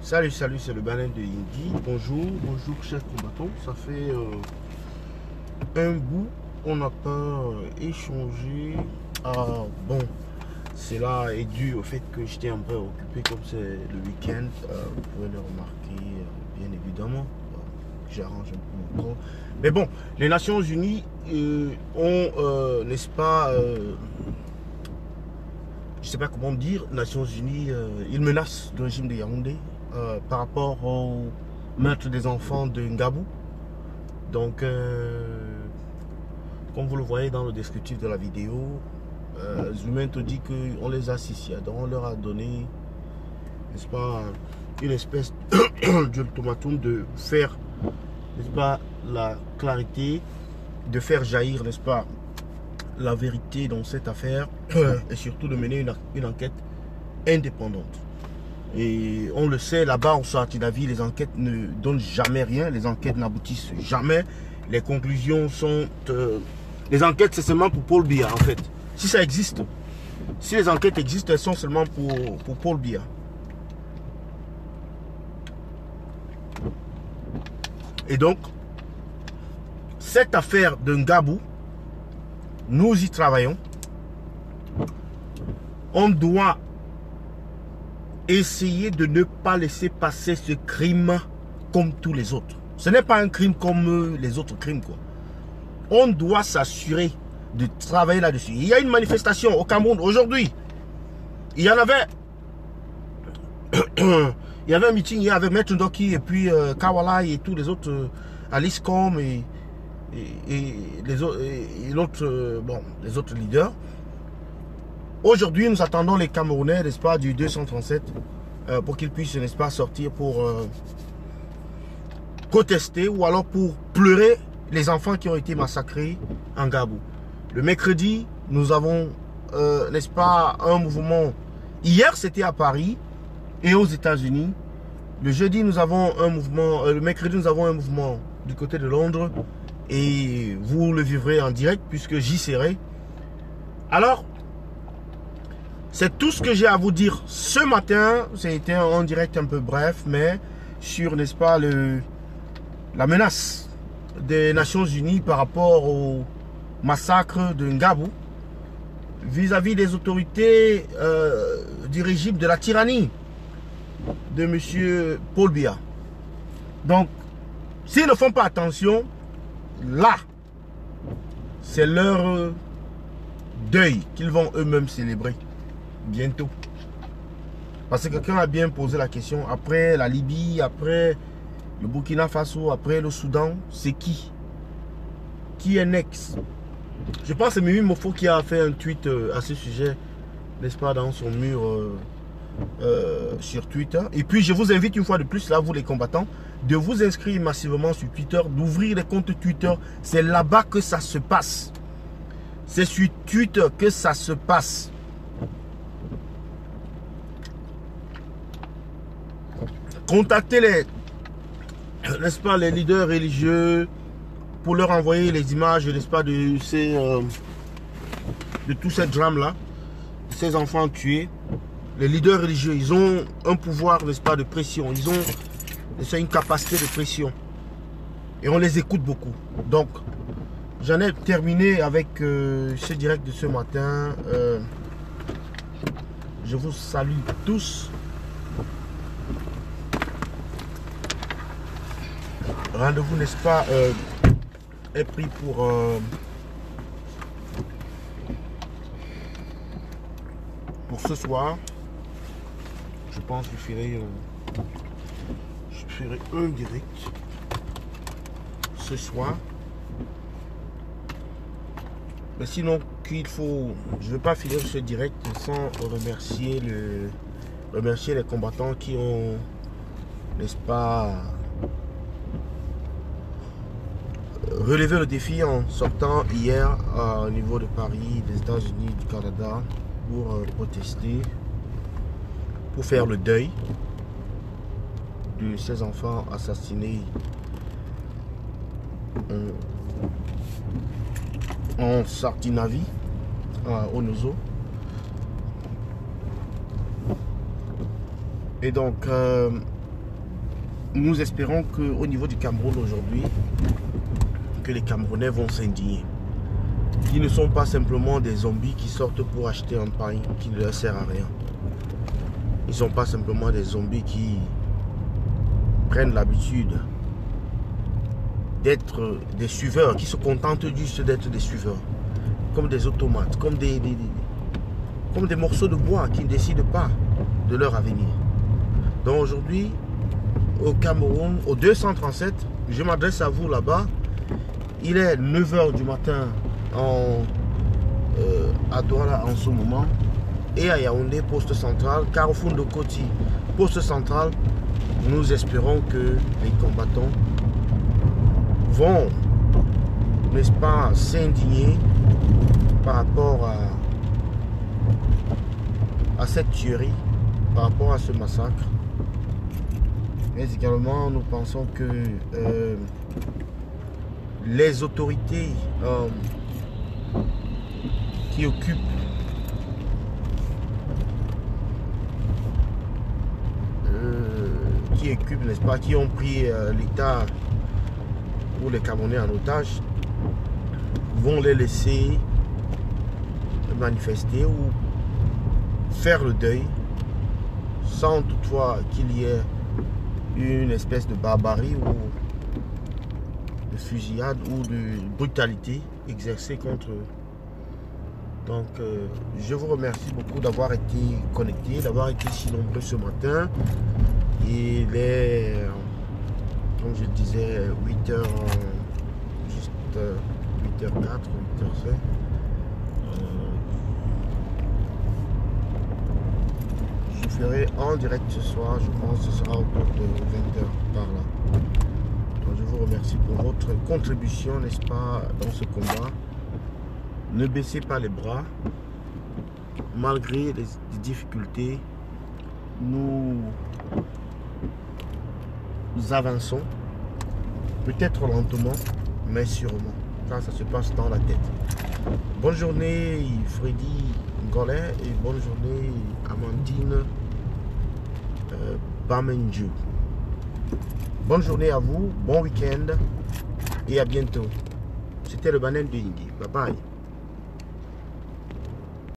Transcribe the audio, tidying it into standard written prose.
Salut, c'est le Banin de Yindi. Bonjour, chers combattants. Ça fait un bout qu'on n'a pas échangé. Bon, cela est dû au fait que j'étais un peu occupé comme c'est le week-end. Vous pouvez le remarquer, bien évidemment. J'arrange un peu mon corps. Mais bon, les Nations Unies ont, n'est-ce pas, je ne sais pas comment dire, Nations Unies, ils menacent le régime de Yaoundé par rapport au meurtre des enfants de Ngabou. Donc, comme vous le voyez dans le descriptif de la vidéo, Zoumento dit qu'on les a associés. Donc, on leur a donné, n'est-ce pas, une espèce d'ultimatum de faire, n'est-ce pas, la clarité, de faire jaillir, n'est-ce pas, la vérité dans cette affaire et surtout de mener une enquête indépendante. Et on le sait, là-bas, en Swatinavi, les enquêtes ne donnent jamais rien, les enquêtes n'aboutissent jamais. Les conclusions sont... les enquêtes, c'est seulement pour Paul Biya, en fait. Si ça existe, si les enquêtes existent, elles sont seulement pour Paul Biya. Et donc, cette affaire de Ngabou, nous y travaillons. On doit essayer de ne pas laisser passer ce crime comme tous les autres. Ce n'est pas un crime comme les autres crimes, quoi. On doit s'assurer de travailler là-dessus. Il y a une manifestation au Cameroun aujourd'hui. Il y en avait... il y avait un meeting hier avec Maître Ndoki et puis Kawala et tous les autres, Alice Com et les autres, les autres leaders. Aujourd'hui, nous attendons les Camerounais, n'est-ce pas, du 237 pour qu'ils puissent, n'est-ce pas, sortir pour protester ou alors pour pleurer les enfants qui ont été massacrés en Ngabou. Le mercredi, nous avons, n'est-ce pas, un mouvement. Hier, c'était à Paris et aux États-Unis. Le jeudi, nous avons un mouvement. Le mercredi, nous avons un mouvement du côté de Londres. Et vous le vivrez en direct puisque j'y serai. Alors, c'est tout ce que j'ai à vous dire ce matin. C'était en direct un peu bref, mais sur, n'est-ce pas, la menace des Nations Unies par rapport au massacre de Ngabou vis-à-vis des autorités du régime de la tyrannie de M. Paul Biya. Donc, s'ils ne font pas attention, là, c'est leur deuil qu'ils vont eux-mêmes célébrer bientôt. Parce que quelqu'un a bien posé la question, après la Libye, après le Burkina Faso, après le Soudan, c'est qui? Qui est next? Je pense que c'est Mimi Mofo qui a fait un tweet à ce sujet, n'est-ce pas, dans son mur sur Twitter. Et puis je vous invite une fois de plus, là, vous les combattants, de vous inscrire massivement sur Twitter, d'ouvrir les comptes Twitter. C'est là-bas que ça se passe. C'est sur Twitter que ça se passe. Contactez les, n'est-ce pas, les leaders religieux pour leur envoyer les images, n'est-ce pas, de tout ce drame-là, ces enfants tués. Les leaders religieux, ils ont un pouvoir, n'est-ce pas, de pression. Ils ont une capacité de pression. Et on les écoute beaucoup. Donc, j'en ai terminé avec ce direct de ce matin. Je vous salue tous. Rendez-vous, n'est-ce pas, est pris pour ce soir. Je pense que je ferai un direct ce soir. Mais sinon, qu'il faut, je ne vais pas finir ce direct sans remercier les combattants qui ont, n'est-ce pas, relevé le défi en sortant hier au niveau de Paris, des États-Unis, du Canada, pour protester, pour faire le deuil de ces enfants assassinés en Swatinavi, au Nozo. Et donc, nous espérons qu'au niveau du Cameroun aujourd'hui, que les Camerounais vont s'indigner. Ils ne sont pas simplement des zombies qui sortent pour acheter un pain qui ne leur sert à rien. Ils ne sont pas simplement des zombies qui prennent l'habitude d'être des suiveurs, qui se contentent juste d'être des suiveurs, comme des automates, comme des morceaux de bois qui ne décident pas de leur avenir. Donc aujourd'hui, au Cameroun, au 237, je m'adresse à vous là-bas. Il est 9 h du matin à Douala en ce moment. Et à Yaoundé, poste central, Carrefour de Koti, poste central. Nous espérons que les combattants vont, n'est-ce pas, s'indigner par rapport à cette tuerie, par rapport à ce massacre. Mais également, nous pensons que les autorités qui occupent n'est-ce pas, qui ont pris l'État ou les Camerounais en otage, vont les laisser manifester ou faire le deuil sans toutefois qu'il y ait une espèce de barbarie ou de fusillade ou de brutalité exercée contre eux. Donc je vous remercie beaucoup d'avoir été connectés, d'avoir été si nombreux ce matin. Il est, comme je le disais, 8h, juste 8h04, 8h07. Je ferai en direct ce soir, je pense que ce sera autour de 20h par là. Donc je vous remercie pour votre contribution, n'est-ce pas, dans ce combat. Ne baissez pas les bras, malgré les difficultés, nous avançons, peut-être lentement, mais sûrement. Ça se passe dans la tête. Bonne journée Freddy Ngolet et bonne journée Amandine Bamenju. Bonne journée à vous, bon week-end et à bientôt. C'était le Banane de Indy. Bye bye.